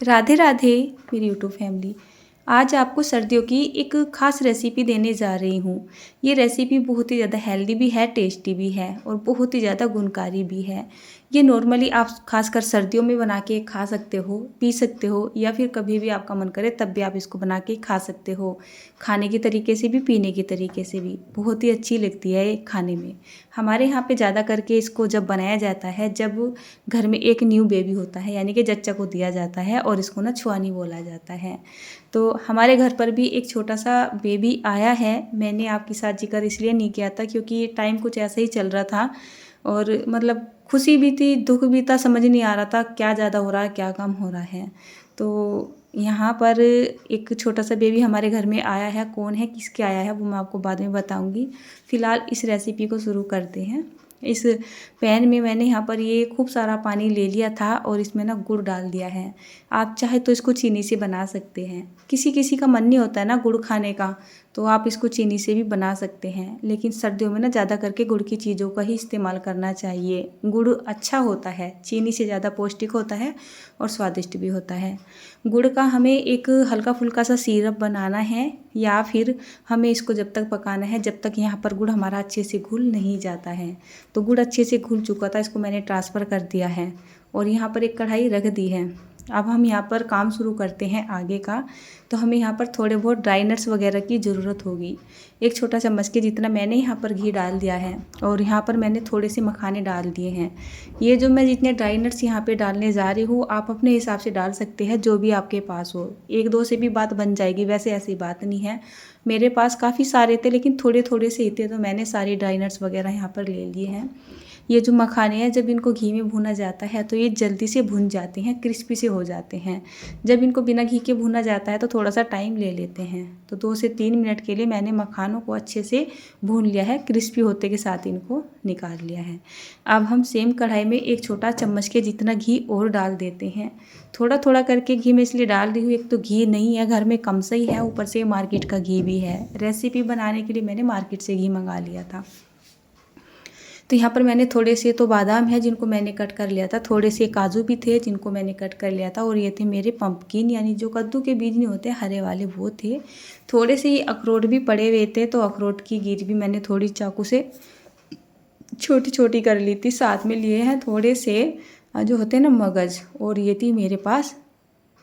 राधे राधे मेरी YouTube family. आज आपको सर्दियों की एक ख़ास रेसिपी देने जा रही हूँ। ये रेसिपी बहुत ही ज़्यादा हेल्दी भी है, टेस्टी भी है और बहुत ही ज़्यादा गुणकारी भी है। ये नॉर्मली आप खासकर सर्दियों में बना के खा सकते हो, पी सकते हो, या फिर कभी भी आपका मन करे तब भी आप इसको बना के खा सकते हो। खाने के तरीके से भी, पीने के तरीके से भी बहुत ही अच्छी लगती है ये खाने में। हमारे यहाँ पे ज़्यादा करके इसको जब बनाया जाता है, जब घर में एक न्यू बेबी होता है, यानी कि जच्चा को दिया जाता है और इसको ना छुआनी बोला जाता है। तो हमारे घर पर भी एक छोटा सा बेबी आया है। मैंने आपके साथ जिक्र इसलिए नहीं किया था क्योंकि टाइम कुछ ऐसा ही चल रहा था और मतलब खुशी भी थी, दुख भी था, समझ नहीं आ रहा था क्या ज़्यादा हो रहा है, क्या कम हो रहा है। तो यहाँ पर एक छोटा सा बेबी हमारे घर में आया है। कौन है, किसके आया है, वो मैं आपको बाद में बताऊँगी। फ़िलहाल इस रेसिपी को शुरू करते हैं। इस पैन में मैंने यहाँ पर ये खूब सारा पानी ले लिया था और इसमें ना गुड़ डाल दिया है। आप चाहे तो इसको चीनी से बना सकते हैं। किसी किसी का मन नहीं होता है ना गुड़ खाने का, तो आप इसको चीनी से भी बना सकते हैं। लेकिन सर्दियों में ना ज़्यादा करके गुड़ की चीज़ों का ही इस्तेमाल करना चाहिए। गुड़ अच्छा होता है, चीनी से ज़्यादा पौष्टिक होता है और स्वादिष्ट भी होता है। गुड़ का हमें एक हल्का फुल्का सा सिरप बनाना है, या फिर हमें इसको जब तक पकाना है जब तक यहाँ पर गुड़ हमारा अच्छे से घुल नहीं जाता है। तो गुड़ अच्छे से घुल चुका था, इसको मैंने ट्रांसफ़र कर दिया है और यहाँ पर एक कढ़ाई रख दी है। अब हम यहाँ पर काम शुरू करते हैं आगे का। तो हमें यहाँ पर थोड़े बहुत ड्राई नट्स वगैरह की ज़रूरत होगी। एक छोटा चम्मच के जितना मैंने यहाँ पर घी डाल दिया है और यहाँ पर मैंने थोड़े से मखाने डाल दिए हैं। ये जो मैं जितने ड्राई नट्स यहाँ पे डालने जा रही हूँ, आप अपने हिसाब से डाल सकते हैं, जो भी आपके पास हो। एक दो से भी बात बन जाएगी, वैसे ऐसी बात नहीं है। मेरे पास काफ़ी सारे थे लेकिन थोड़े थोड़े से ही थे, तो मैंने सारे ड्राई नट्स वगैरह यहाँ पर ले लिए हैं। ये जो मखाने हैं, जब इनको घी में भुना जाता है तो ये जल्दी से भुन जाते हैं, क्रिस्पी से हो जाते हैं। जब इनको बिना घी के भुना जाता है तो थोड़ा सा टाइम ले लेते हैं। तो 2 से 3 मिनट के लिए मैंने मखानों को अच्छे से भून लिया है, क्रिस्पी होते के साथ इनको निकाल लिया है। अब हम सेम कढ़ाई में एक छोटा चम्मच के जितना घी और डाल देते हैं। थोड़ा थोड़ा करके घी मैं इसलिए डाल रही हूँ, एक तो घी नहीं है घर में, कम सही है, ऊपर से मार्केट का घी भी है। रेसिपी बनाने के लिए मैंने मार्केट से घी मंगा लिया था। तो यहाँ पर मैंने थोड़े से तो बादाम है जिनको मैंने कट कर लिया था, थोड़े से काजू भी थे जिनको मैंने कट कर लिया था, और ये थे मेरे पंपकिन, यानी जो कद्दू के बीज नहीं होते हरे वाले, वो थे। थोड़े से ही अखरोट भी पड़े हुए थे, तो अखरोट की गिर भी मैंने थोड़ी चाकू से छोटी छोटी कर ली थी। साथ में लिए हैं थोड़े से जो होते हैं ना मगज, और ये थी मेरे पास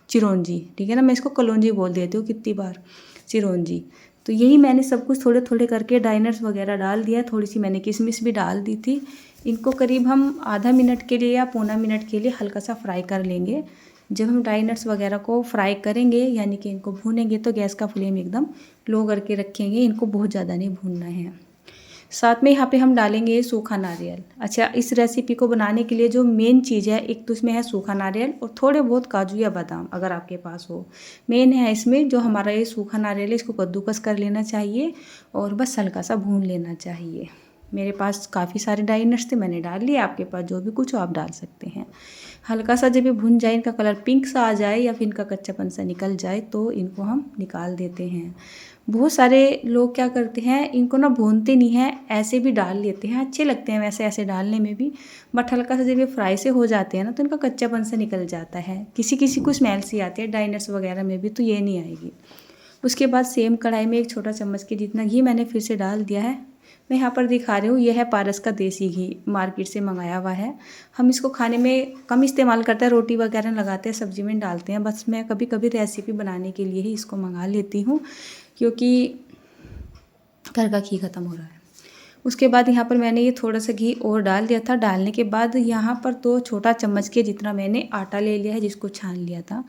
चिरौंजी। ठीक है ना, मैं इसको कलौंजी बोल देती हूँ कितनी बार, चिरौंजी। तो यही मैंने सब कुछ थोड़े थोड़े करके ड्राई नट्स वगैरह डाल दिया। थोड़ी सी मैंने किशमिश भी डाल दी थी। इनको करीब हम आधा मिनट के लिए या पौना मिनट के लिए हल्का सा फ्राई कर लेंगे। जब हम ड्राई नट्स वगैरह को फ्राई करेंगे, यानी कि इनको भूनेंगे, तो गैस का फ्लेम एकदम लो करके रखेंगे। इनको बहुत ज़्यादा नहीं भूनना है। साथ में यहाँ पे हम डालेंगे सूखा नारियल। अच्छा, इस रेसिपी को बनाने के लिए जो मेन चीज़ है, एक तो इसमें है सूखा नारियल और थोड़े बहुत काजू या बादाम अगर आपके पास हो। मेन है इसमें जो हमारा ये सूखा नारियल है, इसको कद्दूकस कर लेना चाहिए और बस हल्का सा भून लेना चाहिए। मेरे पास काफ़ी सारे ड्राई नट्स थे, मैंने डाल लिए। आपके पास जो भी कुछ हो आप डाल सकते हैं। हल्का सा जब ये भुन जाए, इनका कलर पिंक सा आ जाए या फिर इनका कच्चापन सा निकल जाए, तो इनको हम निकाल देते हैं। बहुत सारे लोग क्या करते हैं, इनको ना भूनते नहीं हैं, ऐसे भी डाल लेते हैं, अच्छे लगते हैं वैसे ऐसे डालने में भी। बट हल्का सा जब ये फ्राई से हो जाते हैं ना, तो इनका कच्चापन सा निकल जाता है। किसी किसी को स्मेल सी आती है ड्राई नट्स वगैरह में भी, तो ये नहीं आएगी। उसके बाद सेम कढ़ाई में एक छोटा चम्मच के जितना घी मैंने फिर से डाल दिया है। मैं यहाँ पर दिखा रही हूँ, यह है पारस का देसी घी, मार्केट से मंगाया हुआ है। हम इसको खाने में कम इस्तेमाल करते हैं, रोटी वगैरह लगाते हैं, सब्जी में डालते हैं। बस मैं कभी कभी रेसिपी बनाने के लिए ही इसको मंगा लेती हूँ, क्योंकि घर का घी ख़त्म हो रहा है। उसके बाद यहाँ पर मैंने ये थोड़ा सा घी और डाल दिया था। डालने के बाद यहाँ पर तो छोटा चम्मच के जितना मैंने आटा ले लिया है, जिसको छान लिया था।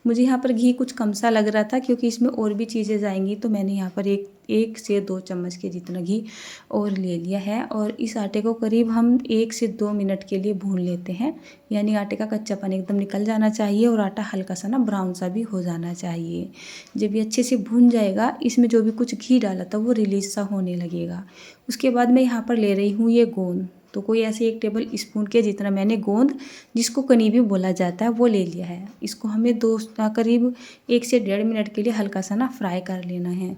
मुझे यहाँ पर घी कुछ कम सा लग रहा था क्योंकि इसमें और भी चीज़ें जाएंगी, तो मैंने यहाँ पर एक से 2 चम्मच के जितना घी और ले लिया है। और इस आटे को करीब हम 1 से 2 मिनट के लिए भून लेते हैं, यानी आटे का कच्चापन एकदम निकल जाना चाहिए और आटा हल्का सा ना ब्राउन सा भी हो जाना चाहिए। जब ये अच्छे से भून जाएगा, इसमें जो भी कुछ घी डाला था वो रिलीज सा होने लगेगा। उसके बाद मैं यहाँ पर ले रही हूँ ये गोंद। तो कोई ऐसे 1 टेबल स्पून के जितना मैंने गोंद, जिसको कनीवी बोला जाता है, वो ले लिया है। इसको हमें करीब 1 से 1.5 मिनट के लिए हल्का सा ना फ्राई कर लेना है।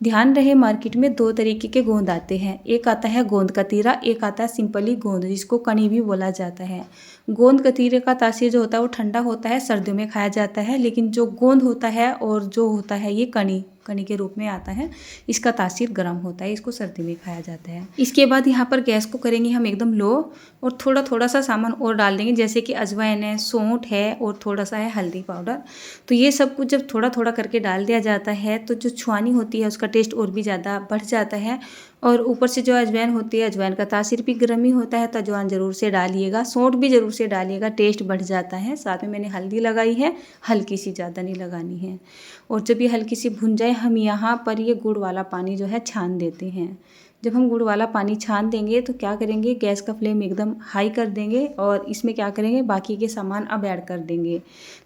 ध्यान रहे, मार्केट में 2 तरीके के गोंद आते हैं। एक आता है गोंद कतीरा, एक आता है सिंपली गोंद, जिसको कनीवी बोला जाता है। गोंद कतीरे का तासीर जो होता है वो ठंडा होता है, सर्दियों में खाया जाता है, लेकिन जो गोंद होता है और जो होता है ये कणी कणी के रूप में आता है, इसका तासीर गर्म होता है, इसको सर्दी में खाया जाता है। इसके बाद यहाँ पर गैस को करेंगे हम एकदम लो और थोड़ा थोड़ा सा सामान और डाल देंगे, जैसे कि अजवाइन है, सौंठ है और थोड़ा सा है हल्दी पाउडर। तो ये सब कुछ जब थोड़ा थोड़ा करके डाल दिया जाता है तो जो छुआनी होती है उसका टेस्ट और भी ज़्यादा बढ़ जाता है। और ऊपर से जो अजवाइन होती है, अजवाइन का तासीर भी गर्म ही होता है, तो अजवाइन ज़रूर से डालिएगा, सौंठ भी ज़रूर से डालिएगा, टेस्ट बढ़ जाता है। साथ में मैंने हल्दी लगाई है, हल्की सी, ज़्यादा नहीं लगानी है। और जब ये हल्की सी भुन जाए हम यहाँ पर ये गुड़ वाला पानी जो है छान देते हैं। जब हम गुड़ वाला पानी छान देंगे तो क्या करेंगे, गैस का फ्लेम एकदम हाई कर देंगे और इसमें क्या करेंगे, बाकी के सामान अब ऐड कर देंगे।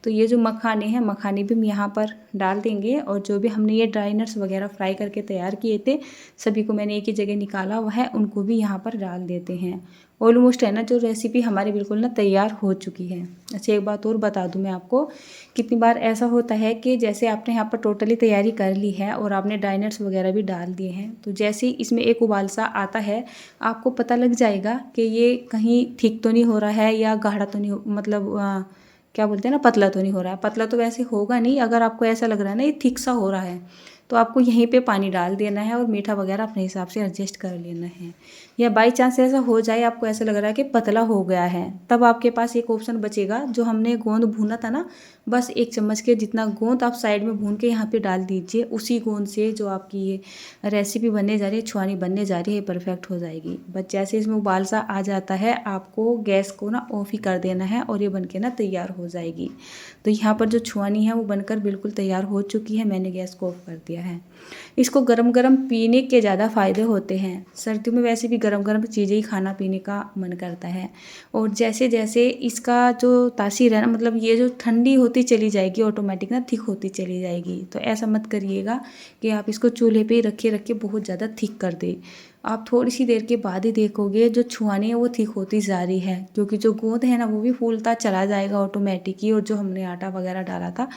तो ये जो मखाने हैं, मखाने भी हम यहाँ पर डाल देंगे और जो भी हमने ये ड्राई नट्स वगैरह फ्राई करके तैयार किए थे, सभी को मैंने एक ही जगह निकाला हुआ है, उनको भी यहाँ पर डाल देते हैं। ऑलमोस्ट है ना जो रेसिपी हमारी बिल्कुल ना तैयार हो चुकी है। अच्छा, एक बात और बता दूं मैं आपको, कितनी बार ऐसा होता है कि जैसे आपने यहाँ पर टोटली तैयारी कर ली है और आपने ड्राई नट्स वगैरह भी डाल दिए हैं, तो जैसे ही इसमें एक उबाल सा आता है आपको पता लग जाएगा कि ये कहीं थिक तो नहीं हो रहा है या गाढ़ा तो नहीं मतलब क्या बोलते हैं ना, पतला तो नहीं हो रहा है। पतला तो वैसे होगा नहीं, अगर आपको ऐसा लग रहा है ना ये थिक सा हो रहा है तो आपको यहीं पे पानी डाल देना है और मीठा वगैरह अपने हिसाब से एडजस्ट कर लेना है। या बाई चांस ऐसा हो जाए, आपको ऐसा लग रहा है कि पतला हो गया है, तब आपके पास एक ऑप्शन बचेगा, जो हमने गोंद भूना था ना, बस 1 चम्मच के जितना गोंद आप साइड में भून के यहाँ पे डाल दीजिए। उसी गोंद से जो आपकी ये रेसिपी बनने जा रही है, छुआनी बनने जा रही है, परफेक्ट हो जाएगी। बस जैसे इसमें उबाल सा आ जाता है आपको गैस को ना ऑफ ही कर देना है और ये बन के ना तैयार हो जाएगी। तो यहाँ पर जो छुआनी है वो बनकर बिल्कुल तैयार हो चुकी है, मैंने गैस को ऑफ कर दिया है। इसको गरम गरम पीने के ज़्यादा फ़ायदे होते हैं। सर्दियों में वैसे भी गरम गरम चीज़ें ही खाना पीने का मन करता है। और जैसे जैसे इसका जो तासीर है ना, मतलब ये जो ठंडी होती चली जाएगी ऑटोमेटिक ना थिक होती चली जाएगी। तो ऐसा मत करिएगा कि आप इसको चूल्हे पे ही रखे रखे बहुत ज़्यादा थिक कर दे। आप थोड़ी सी देर के बाद ही देखोगे जो छुआनी है वो थिक होती जा रही है, क्योंकि जो गोंद है ना वो भी फूलता चला जाएगा ऑटोमेटिक ही, और जो हमने आटा वगैरह डाला था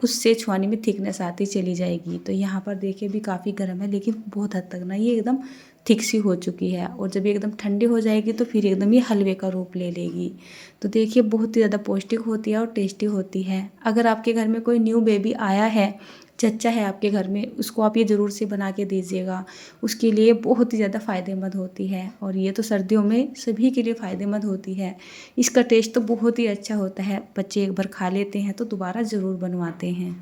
उससे छुआनी में थिकनेस आती चली जाएगी। तो यहाँ पर देखिए भी काफ़ी गर्म है, लेकिन बहुत हद तक ना ये एकदम थिक सी हो चुकी है। और जब ये एकदम ठंडी हो जाएगी तो फिर एकदम ये हलवे का रूप ले लेगी। तो देखिए बहुत ही ज़्यादा पौष्टिक होती है और टेस्टी होती है। अगर आपके घर में कोई न्यू बेबी आया है, जच्चा है आपके घर में, उसको आप ये ज़रूर से बना के दीजिएगा, उसके लिए बहुत ही ज़्यादा फ़ायदेमंद होती है। और ये तो सर्दियों में सभी के लिए फ़ायदेमंद होती है। इसका टेस्ट तो बहुत ही अच्छा होता है, बच्चे एक बार खा लेते हैं तो दोबारा ज़रूर बनवाते हैं।